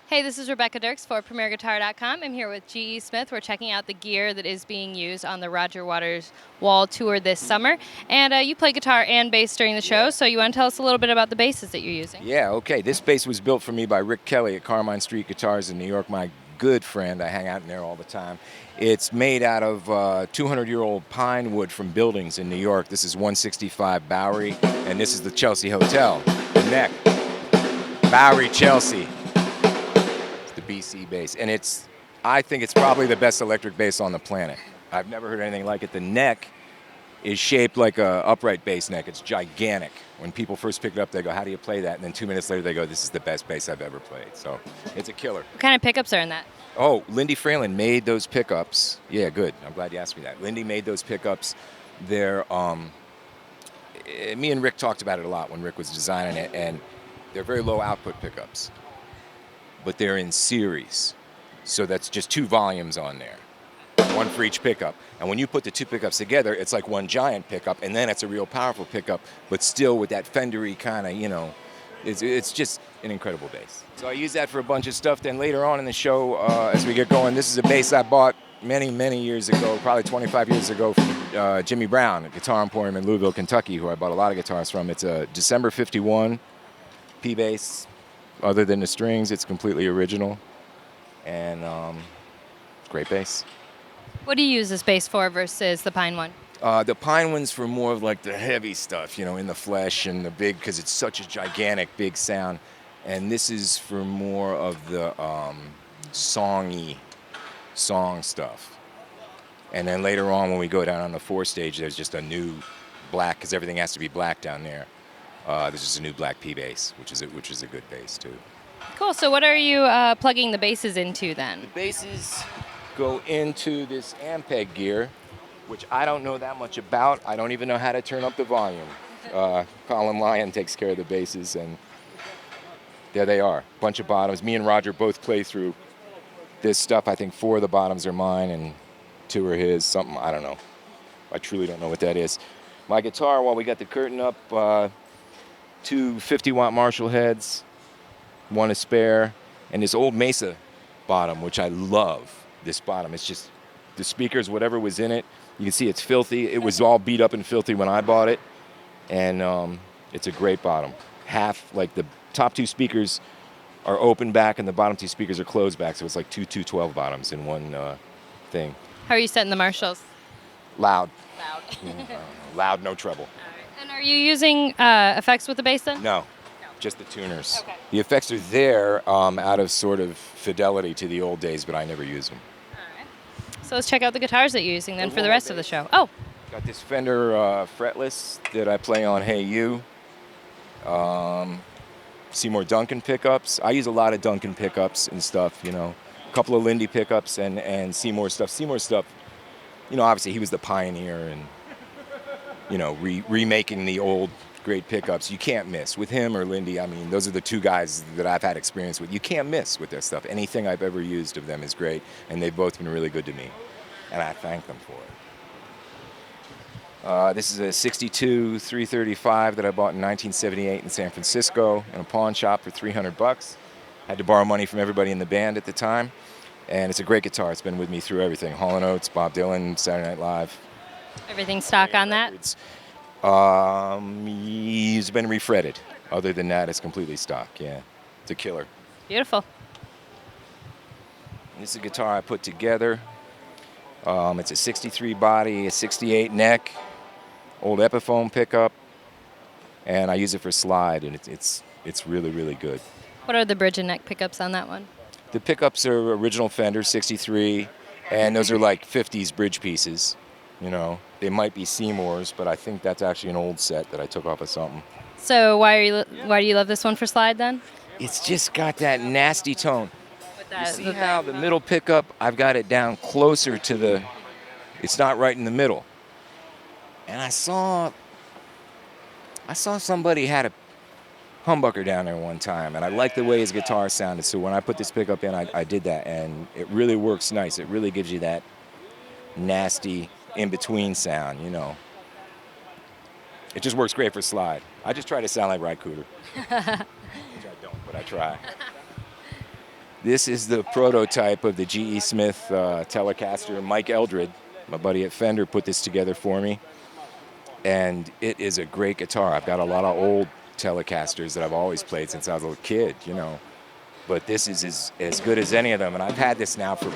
Hey, this is Rebecca Dirks for PremierGuitar.com. I'm here with G.E. Smith. We're checking out the gear that is being used on the Roger Waters Wall Tour this summer. And you play guitar and bass during the show, so you want to tell us a little bit about the basses that you're using? Yeah, okay. This bass was built for me by Rick Kelly at Carmine Street Guitars in New York, my good friend. I hang out in there all the time. It's made out of 200-year-old pine wood from buildings in New York. This is 165 Bowery, and this is the Chelsea Hotel, the neck. Bowery, Chelsea. It's the BC bass. And I think it's probably the best electric bass on the planet. I've never heard anything like it. The neck is shaped like a upright bass neck. It's gigantic. When people first pick it up, they go, "How do you play that?" And then 2 minutes later, they go, "This is the best bass I've ever played." So it's a killer. What kind of pickups are in that? Oh, Lindy Fralin made those pickups. Yeah, good. I'm glad you asked me that. Lindy made those pickups. They're, me and Rick talked about it a lot when Rick was designing it, and they're very low output pickups, but they're in series. So that's just 2 volumes on there, one for each pickup. And when you put the 2 pickups together, it's like one giant pickup, and then it's a real powerful pickup, but still with that Fendery kind of, it's just an incredible bass. So I use that for a bunch of stuff. Then later on in the show, as we get going, this is a bass I bought many, many years ago, probably 25 years ago from Jimmy Brown at Guitar Emporium in Louisville, Kentucky, who I bought a lot of guitars from. It's a December 51 P bass. Other than the strings, it's completely original, and great bass. What do you use this bass for versus the pine one? The pine one's for more of like the heavy stuff, in the flesh and the big, because it's such a gigantic, big sound. And this is for more of the song stuff. And then later on, when we go down on the 4 stage, there's just a new black, because everything has to be black down there. There's just a new black P bass, which is a good bass too. Cool. So what are you plugging the basses into then? The basses go into this Ampeg gear, which I don't know that much about. I don't even know how to turn up the volume. Colin Lyon takes care of the basses, and there they are. Bunch of bottoms. Me and Roger both play through this stuff. I think 4 of the bottoms are mine and 2 are his. Something, I don't know. I truly don't know what that is. My guitar, while we got the curtain up, 2 50-watt Marshall heads, 1 a spare, and this old Mesa bottom, which I love. This bottom, it's just the speakers, whatever was in it. You can see it's filthy. It was all beat up and filthy when I bought it, and it's a great bottom. Half, like the top 2 speakers are open back, and the bottom 2 speakers are closed back, so it's like 2 212 bottoms in one thing. How are you setting the Marshalls? Loud. Loud. Loud, no treble. All right. And are you using effects with the bass then? No, just the tuners. Okay. The effects are there out of sort of fidelity to the old days, but I never use them. So let's check out the guitars that you're using then There's for the one rest more of the bass. show. Oh, Got this Fender fretless that I play on Hey You. Seymour Duncan pickups. I use a lot of Duncan pickups and stuff, A couple of Lindy pickups and Seymour stuff. Seymour stuff, obviously he was the pioneer and, remaking the old great pickups. You can't miss. With him or Lindy, I mean, those are the 2 guys that I've had experience with. You can't miss with their stuff. Anything I've ever used of them is great, and they've both been really good to me, and I thank them for it. This is a 62 335 that I bought in 1978 in San Francisco in a pawn shop for $300. Had to borrow money from everybody in the band at the time, and it's a great guitar. It's been with me through everything. Hall & Oates, Bob Dylan, Saturday Night Live. everything stock on that? Records. He's been refretted. Other than that, it's completely stock. Yeah, it's a killer. Beautiful. This is a guitar I put together. It's a 63 body, a 68 neck, old Epiphone pickup, and I use it for slide, and it's really, really good. What are the bridge and neck pickups on that one? The pickups are original Fender 63, and those are like 50s bridge pieces. They might be Seymour's, but I think that's actually an old set that I took off of something. So why do you love this one for slide then? It's just got that nasty tone. With You that, see with how that- the middle pickup, I've got it down closer to the, it's not right in the middle. And I saw somebody had a humbucker down there one time, and I liked the way his guitar sounded, so when I put this pickup in, I did that, and it really works nice. It really gives you that nasty in-between sound, It just works great for slide. I just try to sound like Ry Cooder, which I don't, but I try. This is the prototype of the G.E. Smith Telecaster. Mike Eldred, my buddy at Fender, put this together for me. And it is a great guitar. I've got a lot of old Telecasters that I've always played since I was a little kid, you know. But this is as good as any of them. And I've had this now for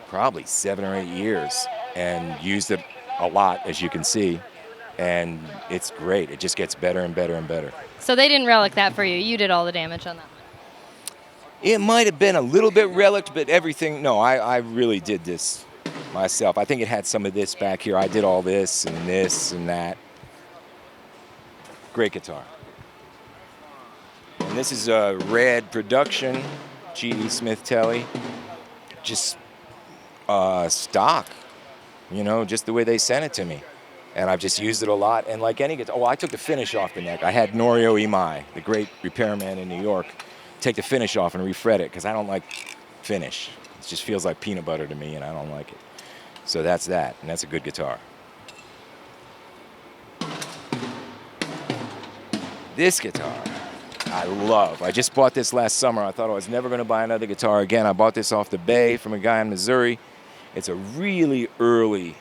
probably 7 or 8 years and used it a lot, as you can see. And it's great. It just gets better and better and better. So they didn't relic that for you. You did all the damage on that one. It might have been a little bit relic, but everything, no, I really did this myself. I think it had some of this back here. I did all this and that. Great guitar. And this is a Red Production G.E. Smith Telly. Just stock, you know, just the way they sent it to me. And I've just used it a lot. And like any guitar, I took the finish off the neck. I had Norio Imai, the great repairman in New York, take the finish off and refret it because I don't like finish. It just feels like peanut butter to me and I don't like it. So that's that, and that's a good guitar. This guitar, I love. I just bought this last summer. I thought I was never going to buy another guitar again. I bought this off the Bay from a guy in Missouri. It's a really early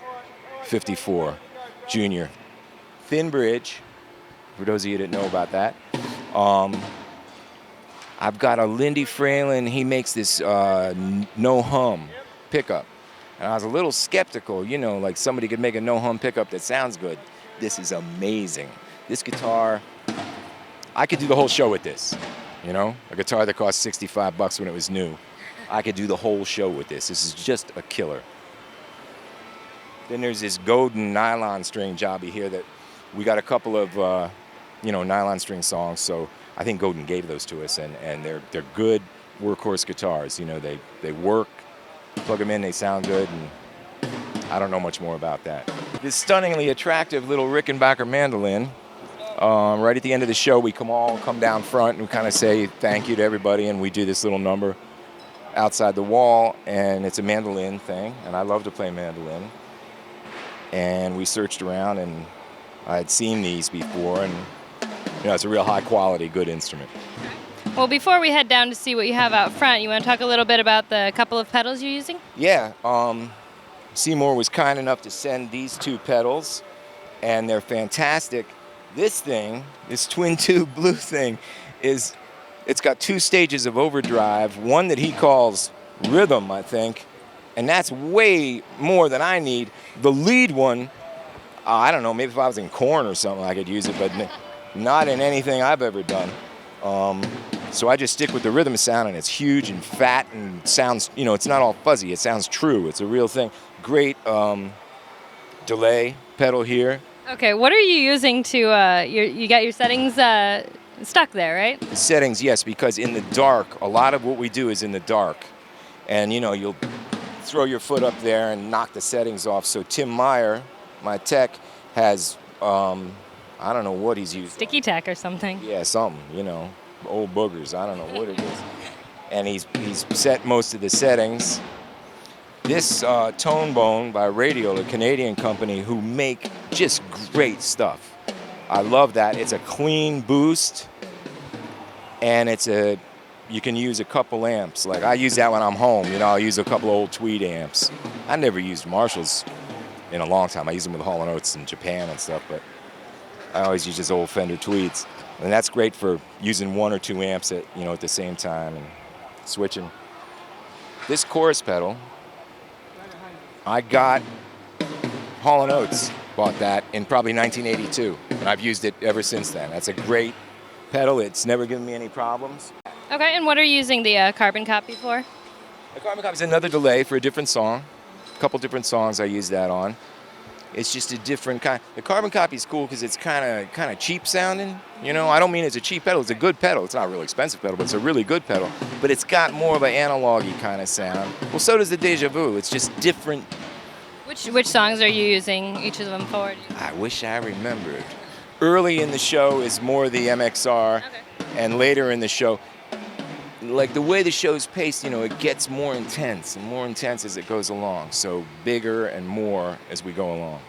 54 Junior. Thin bridge, for those of you that know about that. I've got a Lindy Fralin. He makes this no-hum pickup. And I was a little skeptical, you know, like somebody could make a no-hum pickup that sounds good. This is amazing. This guitar, I could do the whole show with this, you know? A guitar that cost $65 when it was new. I could do the whole show with this. This is just a killer. Then there's this Godin nylon string jobby here that we got a couple of, nylon string songs. So I think Godin gave those to us, and they're good workhorse guitars. You know, they work, plug them in, they sound good, and I don't know much more about that. This stunningly attractive little Rickenbacker mandolin. Right at the end of the show, we come down front and we kind of say thank you to everybody, and we do this little number outside the wall, and it's a mandolin thing, and I love to play mandolin. And we searched around, and I had seen these before, and you know, it's a real high quality, good instrument. Well, before we head down to see what you have out front, you want to talk a little bit about the couple of pedals you're using? Yeah, Seymour was kind enough to send these 2 pedals, and they're fantastic. This thing, this twin tube blue thing, it's got 2 stages of overdrive, one that he calls rhythm, I think, and that's way more than I need. The lead one, I don't know, maybe if I was in Korn or something I could use it, but not in anything I've ever done. So I just stick with the rhythm sound, and it's huge and fat and sounds, you know, it's not all fuzzy. It sounds true. It's a real thing. Great delay pedal here. Okay, what are you using to, you got your settings stuck there, right? The settings, yes, because in the dark, a lot of what we do is in the dark. And, you know, you'll throw your foot up there and knock the settings off. So Tim Meyer, my tech, has, I don't know what he's used. Sticky tack or something. Yeah, something, you know, old boogers. I don't know what it is. And he's set most of the settings. This Tone Bone by Radial, a Canadian company who make just great stuff. I love that. It's a clean boost, and you can use a couple amps. Like I use that when I'm home. You know, I'll use a couple old Tweed amps. I never used Marshalls in a long time. I use them with Hall & Oates in Japan and stuff, but I always use just old Fender Tweeds. And that's great for using 1 or 2 amps at the same time and switching. This chorus pedal, I got Hall & Oates, bought that in probably 1982, and I've used it ever since then. That's a great pedal. It's never given me any problems. Okay, and what are you using the carbon copy for? The carbon copy is another delay for a different song. A couple different songs I use that on. It's just a different kind. The carbon copy is cool because it's kind of cheap sounding. You know, I don't mean it's a cheap pedal. It's a good pedal. It's not a really expensive pedal, but it's a really good pedal. But it's got more of an analog-y kind of sound. Well, so does the Deja Vu. It's just different. Which songs are you using each of them for? I wish I remembered. Early in the show is more the MXR, Okay. and later in the show, like the way the show's paced, it gets more intense and more intense as it goes along. So bigger and more as we go along.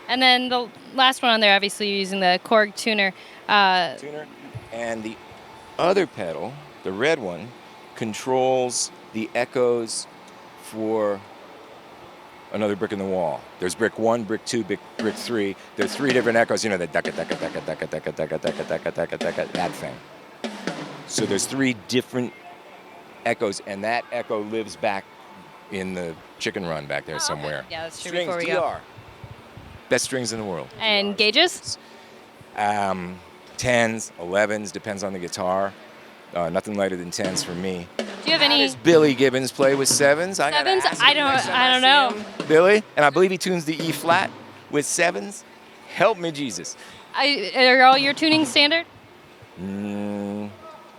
And then the last one on there, obviously you're using the Korg tuner. Tuner. And the other pedal, the red one, controls the echoes for another brick in the wall. There's brick 1, brick 2, brick 3. There's 3 different echoes, the decka, decka, decka, decka, decka, decka, decka, decka, decka, that thing. So there's 3 different echoes, and that echo lives back in the chicken run back there somewhere. Okay. Yeah, that's true. Strings, Before we DR. go. Best strings in the world. And gauges? 10s, 11s, depends on the guitar. Nothing lighter than 10s for me. Do you have How any does Billy Gibbons play with 7s? I gotta 7s? ask him next time I don't see know. him. Billy, and I believe he tunes the E flat with 7s. Help me, Jesus. Are all your tunings standard?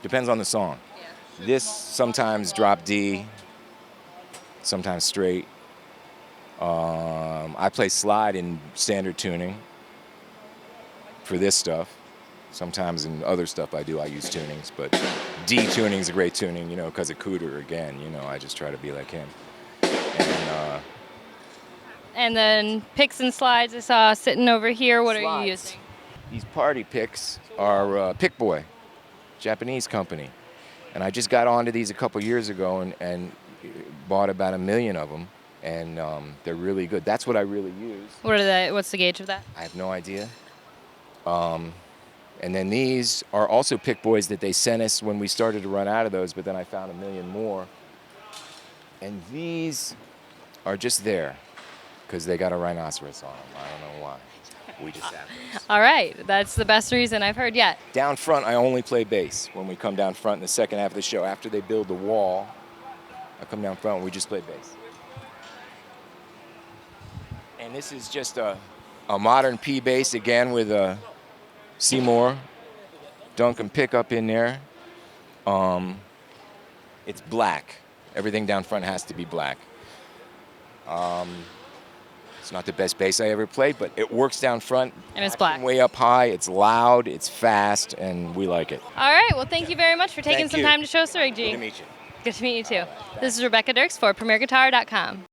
Depends on the song. This sometimes drop D, sometimes straight. I play slide in standard tuning for this stuff. Sometimes in other stuff I use tunings, but D tuning is a great tuning, because of Cooter again. I just try to be like him. And then picks and slides I saw sitting over here. What are you Slides. using? These party picks are Pick Boy, Japanese company. And I just got onto these a couple years ago and bought about 1 million of them. And they're really good. That's what I really use. What's the gauge of that? I have no idea. And then these are also Pick Boys that they sent us when we started to run out of those, but then I found 1 million more. And these are just there because they got a rhinoceros on them. I don't know why. We just have those. All right. That's the best reason I've heard yet. Down front, I only play bass. When we come down front in the second half of the show, after they build the wall, I come down front and we just play bass. And this is just a modern P bass, again, with a Seymour Duncan pickup in there. It's black. Everything down front has to be black. It's not the best bass I ever played, but it works down front. And it's black. Way up high, it's loud, it's fast, and we like it. All right. Well, thank you very much for taking Thank some you. time to show us the rig, G. Good to meet you. Good to meet you too. This is Rebecca Dirks for PremierGuitar.com.